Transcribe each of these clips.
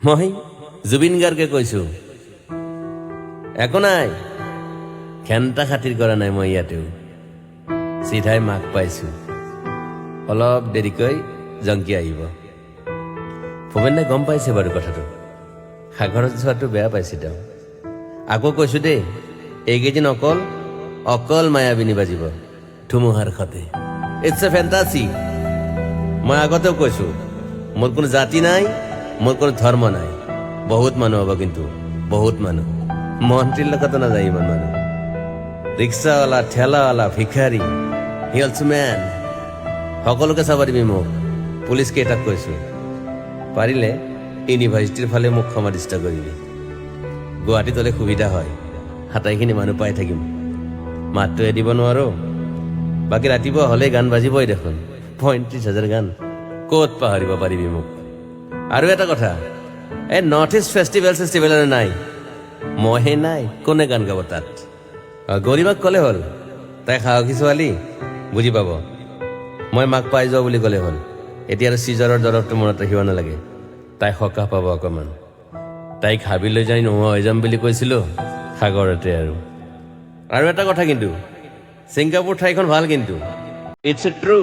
মই জুবিন গাৰ্গে কৈছো, একো নাই, ঘেণ্টা খাতিৰ কৰা নাই মই ইয়াতেও, চিধাই মাক পাইছো, অলপ দেৰিকৈ জংকি আহিব। ভূপেন দাই গম পাইছে বাৰু কথাটো, সাগৰত যোৱাটো বেয়া পাইছে তেওঁ। আকৌ কৈছো দেই, এইকেইদিন অকল অকল মায়াবিনী বাজিব ধুমুহাৰ সতে। It's a fantasy. মই আগতেও কৈছো, মোৰ কোনো জাতি নাই, মোৰ কোনো ধৰ্ম নাই। বহুত মানুহ হ'ব, কিন্তু বহুত মানুহ। মন্ত্ৰীৰ লগতো নাযায় ইমান মানুহ। ৰিক্সাৱালা, ঠেলাৱালা, ভিখাৰী, হিলছমেন, সকলোকে চাব দিবি মোক। পুলিচ কেইটাক কৈছো, পাৰিলে ইউনিভাৰ্চিটিৰ ফালে মোক সমাধিস্থ কৰিবি। গুৱাহাটীত হ'লে সুবিধা হয়, হাতাইখিনি মানুহ পাই থাকিম। মাতটোহে দিব নোৱাৰো, বাকী ৰাতিপুৱা হ'লে গান বাজিবই দেখোন। ৩৫,০০০ গান ক'ত পাহৰিব পাৰিবি মোক। আৰু এটা কথা, এই নৰ্থ ইষ্ট ফেষ্টিভেল নাই, মইহে নাই, কোনে গান গাব তাত? গৰিমাক ক'লে হ'ল, তাই সাহসী ছোৱালী, বুজি পাব। মই মাক পাই যাওঁ বুলি ক'লে হ'ল। এতিয়া আৰু চিজাৰৰ দৰৱটো মনত ৰাখিব নালাগে, তাই সকাহ পাব অকণমান। তাইক হাবি লৈ যাই নোহোৱা হৈ যাম বুলি কৈছিলো সাগৰতে। আৰু এটা কথা কিন্তু, ছিংগাপুৰ ঠাইখন ভাল কিন্তু, ইটছ এ ট্ৰু।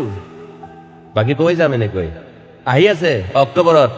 বাকী কৈ যাম এনেকৈ। আহি আছে অক্টোবৰত